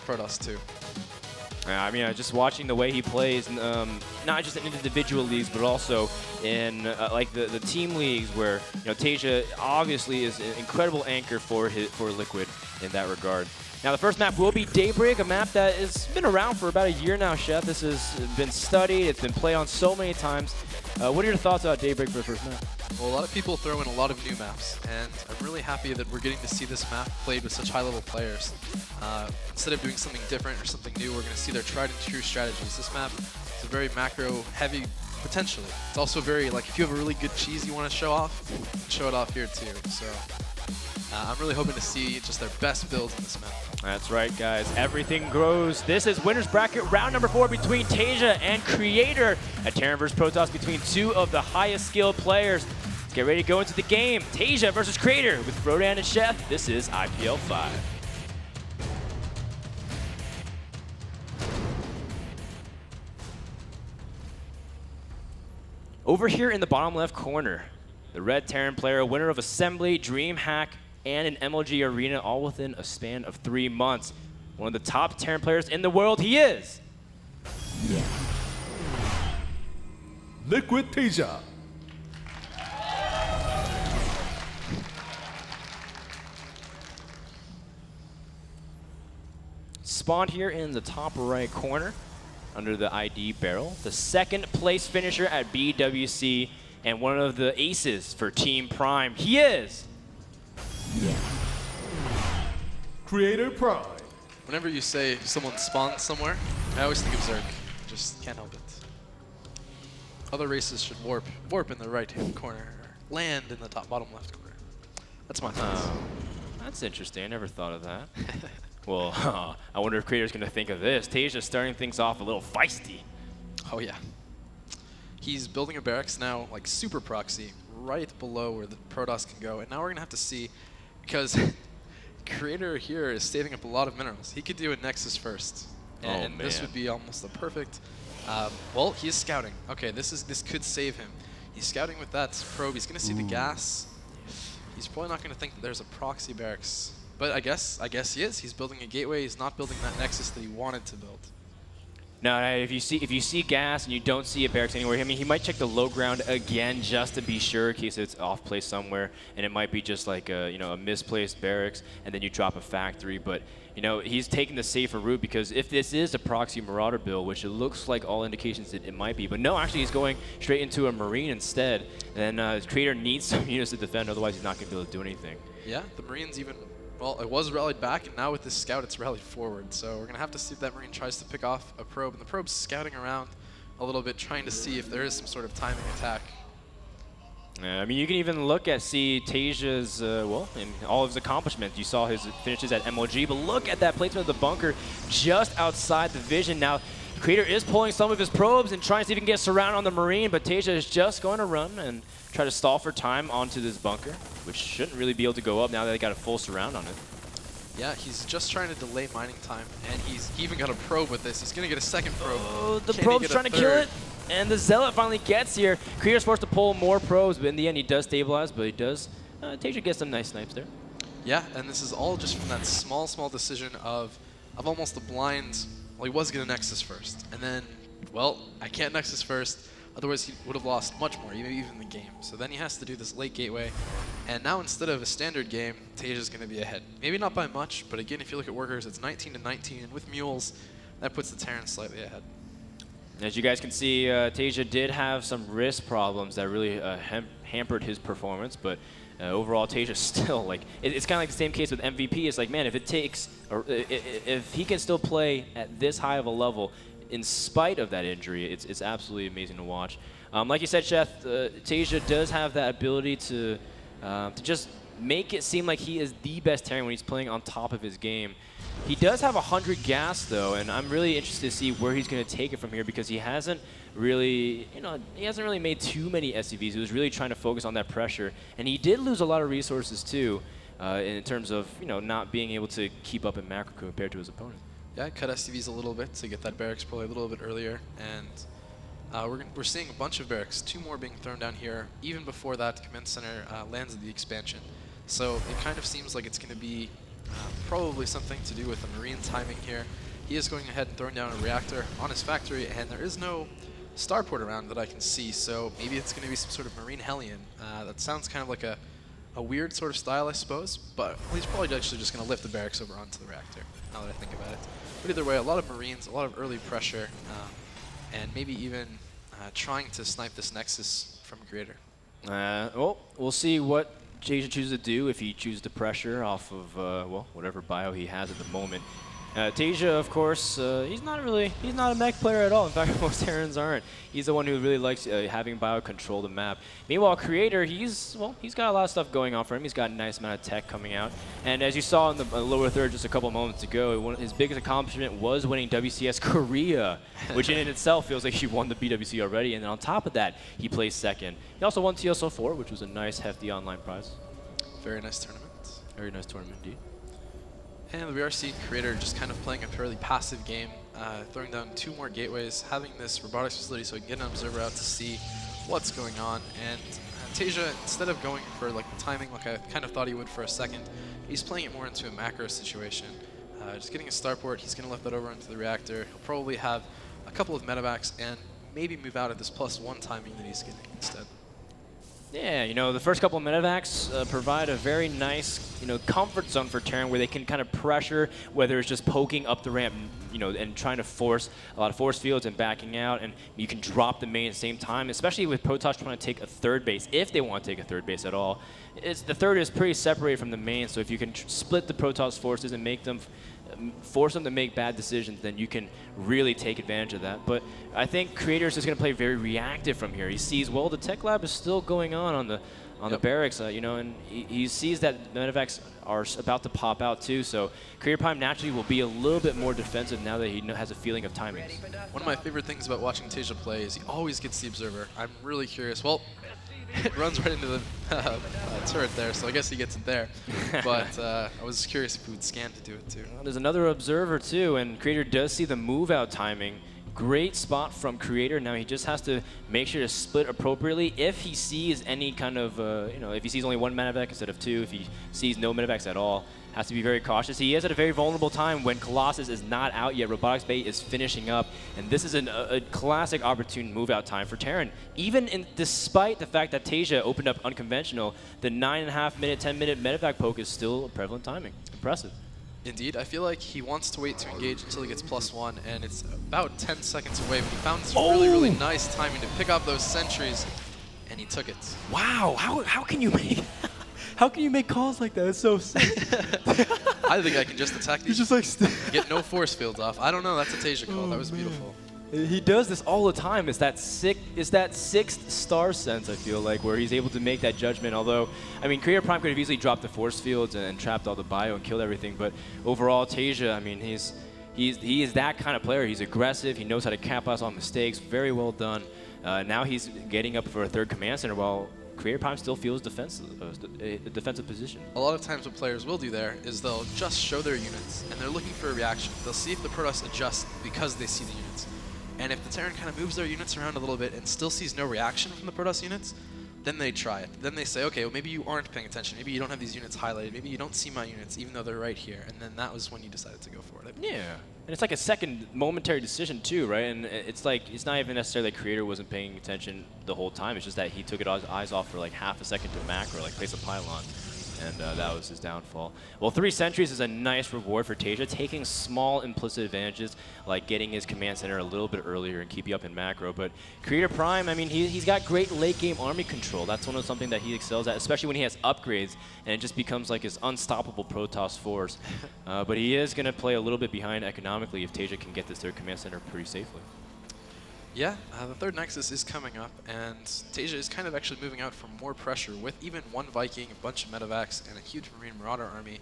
Protoss too. I mean, just watching the way he plays, not just in individual leagues, but also in like the team leagues, where Tasia obviously is an incredible anchor for Liquid in that regard. Now, the first map will be Daybreak, a map that has been around for about a year now, Chef. This has been studied, it's been played on so many times. What are your thoughts about Daybreak for the first map? Well, a lot of people throw in a lot of new maps, and I'm really happy that we're getting to see this map played with such high-level players. Instead of doing something different or something new, we're going to see their tried-and-true strategies. This map is a very macro-heavy, potentially. It's also very, like, if you have a really good cheese you want to show off, show it off here too. So I'm really hoping to see just their best builds in this map. That's right, guys. Everything grows. This is Winners Bracket round number 4 between Tasia and Creator. A Terran versus Protoss between two of the highest skilled players. Let's get ready to go into the game. Tasia versus Creator with Frodan and Chef. This is IPL 5. Over here in the bottom left corner, the red Terran player, winner of Assembly, DreamHack, and an MLG Arena, all within a span of 3 months. One of the top Terran players in the world, he is. Yeah. Liquid Tasia. Spawned here in the top right corner under the ID barrel. The second place finisher at BWC and one of the aces for Team Prime. He is. Yeah. Creator Prime. Whenever you say someone spawns somewhere, I always think of Zerg. Just can't help it. Other races should warp in the right-hand corner, or land in the bottom left corner. That's my thoughts. That's interesting. I never thought of that. Well, I wonder if Creator's going to think of this. Tasia starting things off a little feisty. Oh yeah. He's building a barracks now, like super proxy, right below where the Protoss can go. And now we're going to have to see, because Creator here is saving up a lot of minerals. He could do a Nexus first. And this would be almost the perfect. Well, he's scouting. Okay, this could save him. He's scouting with that probe. He's going to see the gas. He's probably not going to think that there's a proxy barracks. But I guess he is. He's building a gateway. He's not building that Nexus that he wanted to build. No, if you see gas and you don't see a barracks anywhere, I mean, he might check the low ground again just to be sure in case it's off place somewhere, and it might be just like a misplaced barracks, and then you drop a factory. But he's taking the safer route, because if this is a proxy Marauder build, which it looks like all indications that it might be, but no, actually he's going straight into a Marine instead. Then his Creator needs some units to defend, otherwise he's not going to be able to do anything. Yeah, the Marines even. Well, it was rallied back, and now with this scout, it's rallied forward. So we're going to have to see if that Marine tries to pick off a probe. And the probe's scouting around a little bit, trying to see if there is some sort of timing attack. I mean, you can even look at Tasia's, in all of his accomplishments. You saw his finishes at MLG, but look at that placement of the bunker just outside the vision. Now, Creator is pulling some of his probes and trying to see if he can get surrounded on the Marine, but Tasia is just going to run and try to stall for time onto this bunker, which shouldn't really be able to go up now that they got a full surround on it. Yeah, he's just trying to delay mining time, and he even got a probe with this. He's going to get a second probe. Oh, the probe's trying to kill it, and the Zealot finally gets here. Creator's forced to pull more probes, but in the end he does stabilize, but he does. Tasia gets some nice snipes there. Yeah, and this is all just from that small decision of almost a blind. Well, he was going to Nexus first, and then, well, I can't Nexus first. Otherwise, he would have lost much more, even the game. So then he has to do this late gateway. And now, instead of a standard game, Tasia's going to be ahead. Maybe not by much, but again, if you look at workers, it's 19-19. And with mules, that puts the Terrans slightly ahead. As you guys can see, Tasia did have some wrist problems that really hampered his performance. But overall, Tasia still, like, it's kind of like the same case with MVP. It's like, man, if it takes, or if he can still play at this high of a level, in spite of that injury, it's absolutely amazing to watch. Like you said, Chef, Tasia does have that ability to just make it seem like he is the best Terran when he's playing on top of his game. He does have 100 gas, though, and I'm really interested to see where he's going to take it from here, because he hasn't really, made too many SCVs. He was really trying to focus on that pressure, and he did lose a lot of resources, too, in terms of, not being able to keep up in macro compared to his opponent. Yeah, cut SCVs a little bit to get that barracks probably a little bit earlier, and we're seeing a bunch of barracks, 2 more being thrown down here, even before that command center lands the expansion. So it kind of seems like it's going to be Probably something to do with the Marine timing here. He is going ahead and throwing down a reactor on his factory, and there is no starport around that I can see, so maybe it's going to be some sort of Marine Hellion. That sounds kind of like a weird sort of style, I suppose, but he's probably actually just going to lift the barracks over onto the reactor, now that I think about it. But either way, a lot of Marines, a lot of early pressure, and maybe even trying to snipe this Nexus from Creator. Well, we'll see what Tasia chooses to do if he chooses to pressure off of, well, whatever bio he has at the moment. Tasia, of course, he's not a mech player at all. In fact, most Terrans aren't. He's the one who really likes having bio control the map. Meanwhile, Creator, he's got a lot of stuff going on for him. He's got a nice amount of tech coming out. And as you saw in the lower third just a couple moments ago, his biggest accomplishment was winning WCS Korea, which in itself feels like he won the BWC already. And then on top of that, he placed second. He also won TSO4, which was a nice, hefty online prize. Very nice tournament. Very nice tournament indeed. And we are seeing Creator just kind of playing a fairly passive game, throwing down 2 more gateways, having this robotics facility so he can get an observer out to see what's going on. And Tasia, instead of going for like the timing like I kind of thought he would for a second, he's playing it more into a macro situation. Just getting a starport, he's going to lift that over into the reactor. He'll probably have a couple of medevacs and maybe move out at this +1 timing that he's getting instead. Yeah, you know, the first couple of medevacs provide a very nice, you know, comfort zone for Terran where they can kind of pressure, whether it's just poking up the ramp, you know, and trying to force a lot of force fields and backing out, and you can drop the main at the same time, especially with Protoss trying to take a third base, if they want to take a third base at all. The third is pretty separated from the main, so if you can split the Protoss forces and make them force them to make bad decisions, then you can really take advantage of that. But I think Creator is just going to play very reactive from here. He sees, well, the tech lab is still going on the barracks, you know, and he sees that medevacs are about to pop out too. So Creator Prime naturally will be a little bit more defensive now that he has a feeling of timing. One of my favorite things about watching Tasia play is he always gets the observer. I'm really curious. Well, it runs right into the turret there, so I guess he gets it there. But I was curious if he would scan to do it too. Well, there's another observer too, and Creator does see the move out timing. Great spot from Creator. Now he just has to make sure to split appropriately. If he sees any kind of, you know, if he sees only 1 medevac instead of 2, if he sees no medevacs at all, has to be very cautious. He is at a very vulnerable time when Colossus is not out yet. Robotics Bay is finishing up, and this is a classic opportune move-out time for Terran. Even despite the fact that Tasia opened up unconventional, the 9.5 minute, 10-minute medevac poke is still prevalent timing. Impressive. Indeed, I feel like he wants to wait to engage until he gets +1, and it's about 10 seconds away, but he found this really, really nice timing to pick up those sentries, and he took it. Wow, how can you make how can you make calls like that? It's so sick. I think I can just attack these. He's just like get no force fields off. I don't know, that's a Tasia call. That was beautiful. He does this all the time. It's that 6th star sense, I feel like, where he's able to make that judgment. Although, I mean, Creator Prime could have easily dropped the force fields and trapped all the bio and killed everything. But overall, Tasia, I mean, he is that kind of player. He's aggressive. He knows how to capitalize on mistakes. Very well done. Now he's getting up for a 3rd command center while Creator Prime still feels a defensive position. A lot of times what players will do there is they'll just show their units, and they're looking for a reaction. They'll see if the Protoss adjusts because they see the units. And if the Terran kind of moves their units around a little bit and still sees no reaction from the Protoss units, then they try it. Then they say, okay, well, maybe you aren't paying attention. Maybe you don't have these units highlighted. Maybe you don't see my units, even though they're right here. And then that was when you decided to go for it. Yeah. And it's like a second momentary decision too, right? And it's like, it's not even necessarily that Creator wasn't paying attention the whole time. It's just that he took his eyes off for like half a second to macro, like place a pylon. And that was his downfall. Well, 3 sentries is a nice reward for Tasia, taking small implicit advantages, like getting his command center a little bit earlier and keep you up in macro. But Creator Prime, I mean, he's got great late-game army control. That's something that he excels at, especially when he has upgrades, and it just becomes like his unstoppable Protoss force. But he is going to play a little bit behind economically if Tasia can get this 3rd command center pretty safely. Yeah, the 3rd Nexus is coming up, and Tasia is kind of actually moving out for more pressure with even 1 Viking, a bunch of medevacs, and a huge Marine Marauder army.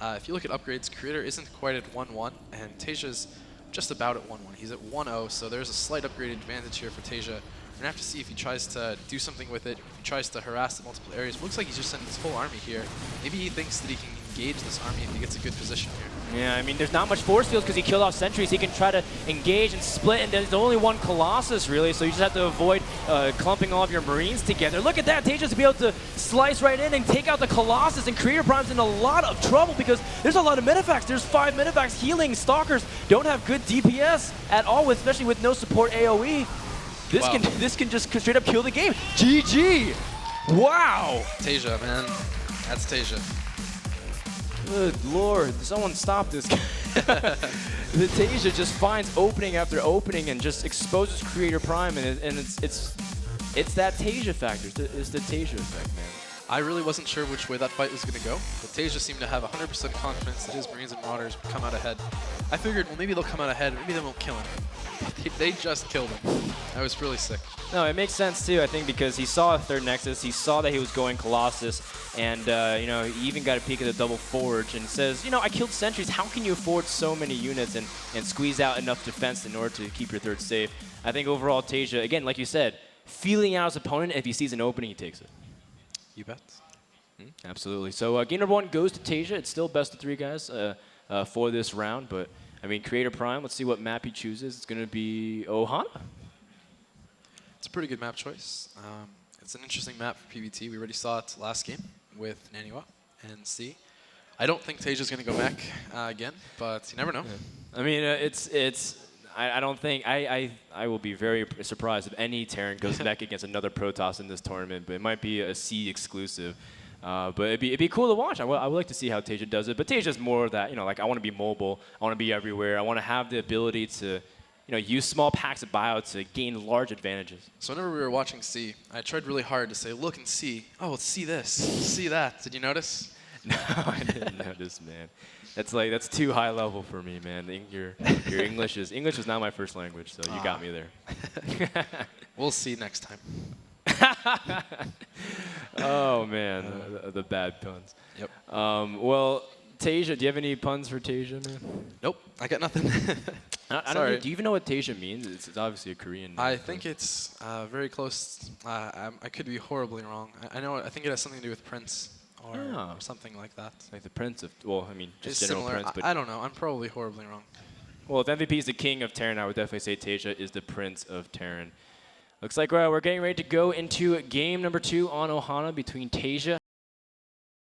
If you look at upgrades, Creator isn't quite at 1-1, and Tasia's just about at 1-1. He's at 1-0, so there's a slight upgrade advantage here for Tasia. We're going to have to see if he tries to do something with it, if he tries to harass the multiple areas. Looks like he's just sending his whole army here. Maybe he thinks that he can engage this army if he gets a good position here. Yeah, I mean, there's not much force fields because he killed off sentries. He can try to engage and split, and there's only one Colossus, really, so you just have to avoid clumping all of your Marines together. Look at that. Taeja's to be able to slice right in and take out the Colossus, and Creator Prime's in a lot of trouble because there's a lot of Minifacs. There's 5 Minifacs healing. Stalkers don't have good DPS at all, especially with no support AoE. This can just straight up kill the game. GG! Wow! Tasia, man. That's Tasia. Good lord, someone stop this guy. The Tasia just finds opening after opening and just exposes Creator Prime, and it's that Tasia factor. It's the Tasia effect, man. I really wasn't sure which way that fight was going to go, but Tasia seemed to have 100% confidence that his Marines and Marauders would come out ahead. I figured, well, maybe they'll come out ahead, maybe they won't kill him. They just killed him. That was really sick. No, it makes sense too, I think, because he saw a third Nexus, he saw that he was going Colossus, and you know, he even got a peek at the double forge and says, you know, I killed sentries, how can you afford so many units and squeeze out enough defense in order to keep your third safe? I think overall Tasia, again, like you said, feeling out his opponent, if he sees an opening, he takes it. You bet. Absolutely. So game number 1 goes to Tasia. It's still best of 3 guys for this round, but I mean, Creator Prime, let's see what map he chooses. It's going to be Ohana. It's a pretty good map choice. It's an interesting map for PvT. We already saw it last game with Naniwa and C. I don't think Tasia's going to go mech again, but you never know. Yeah. I mean, I don't think, I will be very surprised if any Terran goes back against another Protoss in this tournament, but it might be a C exclusive. But it'd be cool to watch. I would like to see how Tasia does it, but Tasia's more of that, you know, like I want to be mobile, I want to be everywhere, I want to have the ability to, you know, use small packs of buyout to gain large advantages. So whenever we were watching C, I tried really hard to say, look and see. Oh, see this, see that. Did you notice? No, I didn't notice, man. That's too high level for me, man. Your English is not my first language, so you got me there. We'll see next time. Oh man, the bad puns. Yep. Well, Tasia, do you have any puns for Tasia, man? Nope, I got nothing. I don't know, do you even know what Tasia means? It's obviously a Korean name. I think it's very close. I could be horribly wrong. I think it has something to do with Prince or something like that. Like the Prince of, well, I mean, just it's general similar. Prince. But I don't know. I'm probably horribly wrong. Well, if MVP is the king of Terran, I would definitely say Tasia is the Prince of Terran. Looks like we're getting ready to go into game number 2 on Ohana between Tasia